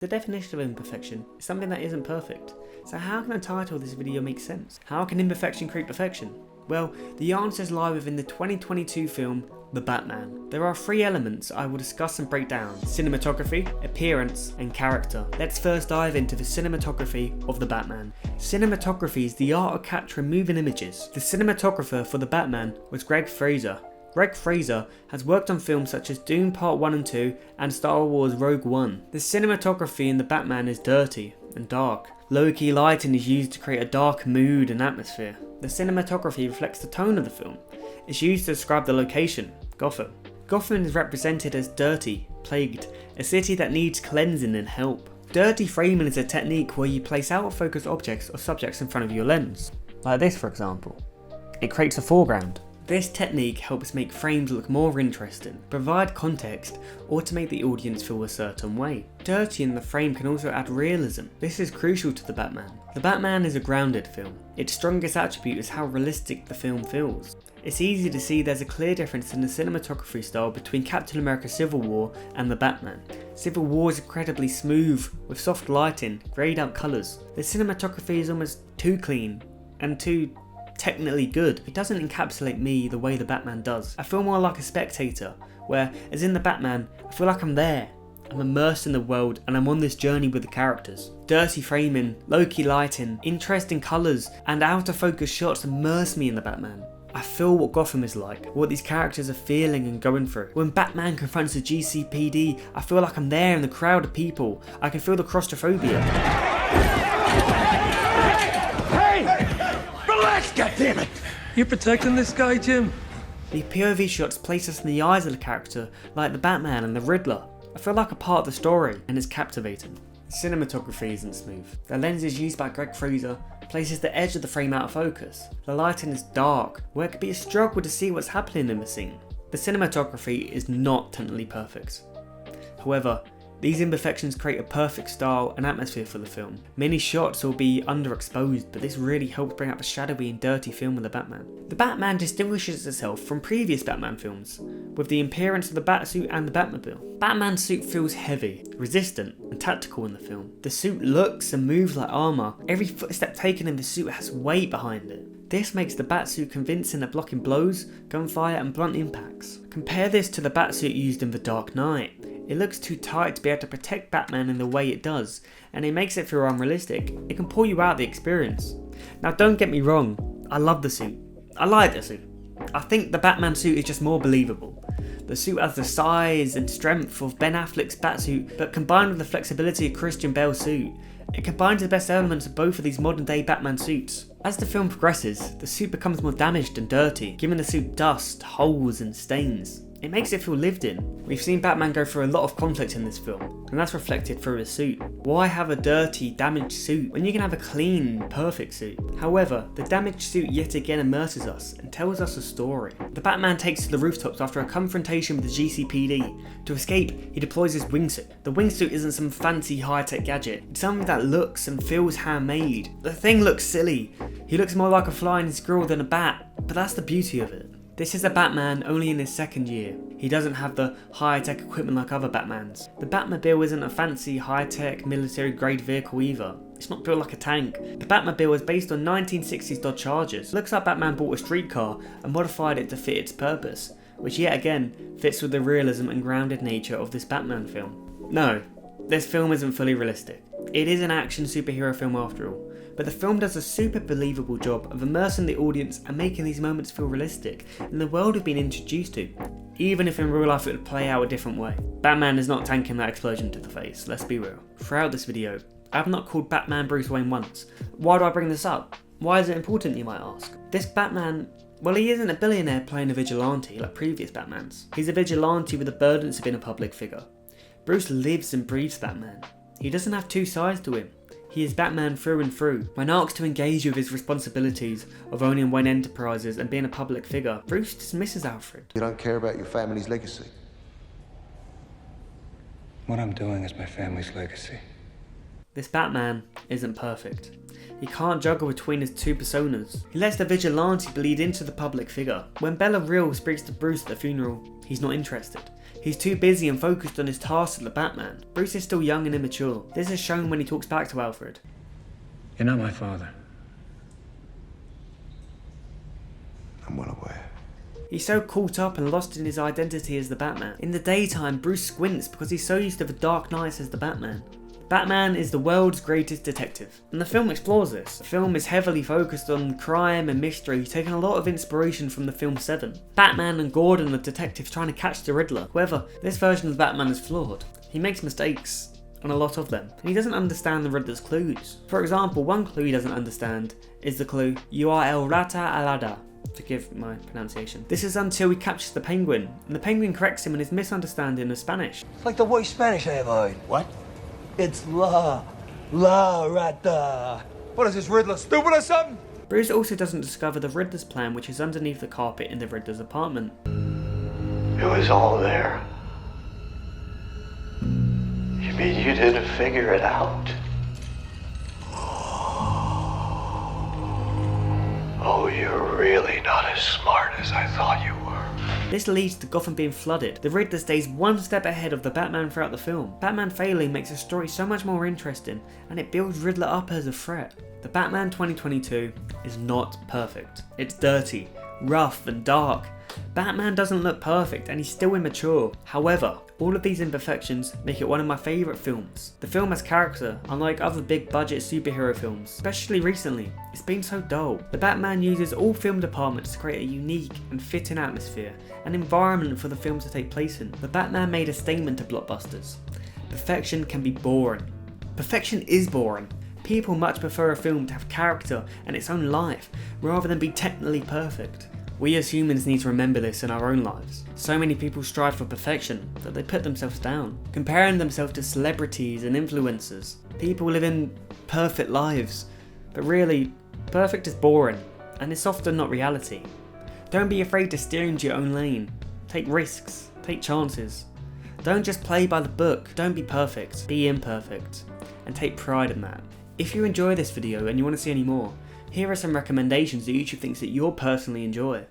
The definition of imperfection is something that isn't perfect. So how can I title this video make sense? How can imperfection create perfection? Well, the answers lie within the 2022 film, The Batman. There are three elements I will discuss and break down: cinematography, appearance, and character. Let's first dive into the cinematography of The Batman. Cinematography is the art of capturing moving images. The cinematographer for The Batman was Greg Fraser. Greg Fraser has worked on films such as Dune Part 1 and 2 and Star Wars Rogue One. The cinematography in The Batman is dirty and dark. Low-key lighting is used to create a dark mood and atmosphere. The cinematography reflects the tone of the film. It's used to describe the location, Gotham. Gotham is represented as dirty, plagued, a city that needs cleansing and help. Dirty framing is a technique where you place out-of-focus objects or subjects in front of your lens. Like this, for example. It creates a foreground. This technique helps make frames look more interesting, provide context, or to make the audience feel a certain way. Dirty in the frame can also add realism. This is crucial to The Batman. The Batman is a grounded film. Its strongest attribute is how realistic the film feels. It's easy to see there's a clear difference in the cinematography style between Captain America Civil War and The Batman. Civil War is incredibly smooth, with soft lighting, greyed out colours. The cinematography is almost too clean, and too technically good. It doesn't encapsulate me the way The Batman does. I feel more like a spectator, where, as in The Batman, I feel like I'm there. I'm immersed in the world and I'm on this journey with the characters. Dirty framing, low-key lighting, interesting colours, and out-of-focus shots immerse me in The Batman. I feel what Gotham is like, what these characters are feeling and going through. When Batman confronts the GCPD, I feel like I'm there in the crowd of people. I can feel the claustrophobia. Relax, goddammit! You protecting this guy, Jim? The POV shots place us in the eyes of the character, like the Batman and the Riddler. I feel like a part of the story, and it's captivating. The cinematography isn't smooth. The lenses used by Greg Fraser places the edge of the frame out of focus. The lighting is dark, where it could be a struggle to see what's happening in the scene. The cinematography is not technically perfect. However, these imperfections create a perfect style and atmosphere for the film. Many shots will be underexposed, but this really helps bring out the shadowy and dirty film of the Batman. The Batman distinguishes itself from previous Batman films, with the appearance of the Batsuit and the Batmobile. Batman's suit feels heavy, resistant, and tactical in the film. The suit looks and moves like armour. Every footstep taken in the suit has weight behind it. This makes the Batsuit convincing at blocking blows, gunfire, and blunt impacts. Compare this to the Batsuit used in The Dark Knight. It looks too tight to be able to protect Batman in the way it does, and it makes it feel unrealistic. It can pull you out of the experience. Now don't get me wrong, I love the suit. I like the suit. I think the Batman suit is just more believable. The suit has the size and strength of Ben Affleck's Batsuit, but combined with the flexibility of Christian Bale's suit, it combines the best elements of both of these modern day Batman suits. As the film progresses, the suit becomes more damaged and dirty, giving the suit dust, holes and stains. It makes it feel lived in. We've seen Batman go through a lot of conflict in this film, and that's reflected through his suit. Why have a dirty, damaged suit when you can have a clean, perfect suit? However, the damaged suit yet again immerses us and tells us a story. The Batman takes to the rooftops after a confrontation with the GCPD. To escape, he deploys his wingsuit. The wingsuit isn't some fancy high-tech gadget. It's something that looks and feels handmade. The thing looks silly. He looks more like a flying squirrel than a bat, but that's the beauty of it. This is a Batman only in his second year. He doesn't have the high-tech equipment like other Batmans. The Batmobile isn't a fancy high-tech military-grade vehicle either. It's not built like a tank. The Batmobile is based on 1960s Dodge Chargers. It looks like Batman bought a streetcar and modified it to fit its purpose, which yet again fits with the realism and grounded nature of this Batman film. No, this film isn't fully realistic. It is an action superhero film after all. But the film does a super believable job of immersing the audience and making these moments feel realistic in the world we've been introduced to, even if in real life it would play out a different way. Batman is not tanking that explosion to the face, let's be real. Throughout this video, I have not called Batman Bruce Wayne once. Why do I bring this up? Why is it important, you might ask? This Batman, well, he isn't a billionaire playing a vigilante like previous Batmans. He's a vigilante with the burdens of being a public figure. Bruce lives and breathes Batman. He doesn't have two sides to him. He is Batman through and through. When asked to engage with his responsibilities of owning Wayne Enterprises and being a public figure, Bruce dismisses Alfred. You don't care about your family's legacy. What I'm doing is my family's legacy. This Batman isn't perfect. He can't juggle between his two personas. He lets the vigilante bleed into the public figure. When Bella Real speaks to Bruce at the funeral, he's not interested. He's too busy and focused on his task as the Batman. Bruce is still young and immature. This is shown when he talks back to Alfred. You're not my father. I'm well aware. He's so caught up and lost in his identity as the Batman. In the daytime, Bruce squints because he's so used to the dark nights as the Batman. Batman is the world's greatest detective, and the film explores this. The film is heavily focused on crime and mystery, taking a lot of inspiration from the film Seven. Batman and Gordon are detectives trying to catch the Riddler. However, this version of Batman is flawed. He makes mistakes, and a lot of them, and he doesn't understand the Riddler's clues. For example, one clue he doesn't understand is the clue, "You are El Rata Alada." Forgive my pronunciation. This is until he captures the Penguin, and the Penguin corrects him in his misunderstanding of Spanish. It's like the worst Spanish I ever heard. What? It's la rata. What is this, Riddler, stupid or something? Bruce also doesn't discover the Riddler's plan, which is underneath the carpet in the Riddler's apartment. It was all there. You mean you didn't figure it out? Oh, you're really not as smart as I thought you were. This leads to Gotham being flooded. The Riddler stays one step ahead of the Batman throughout the film. Batman failing makes the story so much more interesting, and it builds Riddler up as a threat. The Batman 2022 is not perfect. It's dirty, rough and dark. Batman doesn't look perfect and he's still immature. However, all of these imperfections make it one of my favourite films. The film has character, unlike other big budget superhero films. Especially recently, it's been so dull. The Batman uses all film departments to create a unique and fitting atmosphere and environment for the film to take place in. The Batman made a statement to blockbusters. Perfection can be boring. Perfection is boring. People much prefer a film to have character and its own life, rather than be technically perfect. We as humans need to remember this in our own lives. So many people strive for perfection that they put themselves down, comparing themselves to celebrities and influencers. People living perfect lives, but really, perfect is boring, and it's often not reality. Don't be afraid to steer into your own lane. Take risks, take chances. Don't just play by the book, don't be perfect, be imperfect, and take pride in that. If you enjoy this video and you want to see any more, here are some recommendations that YouTube thinks that you'll personally enjoy.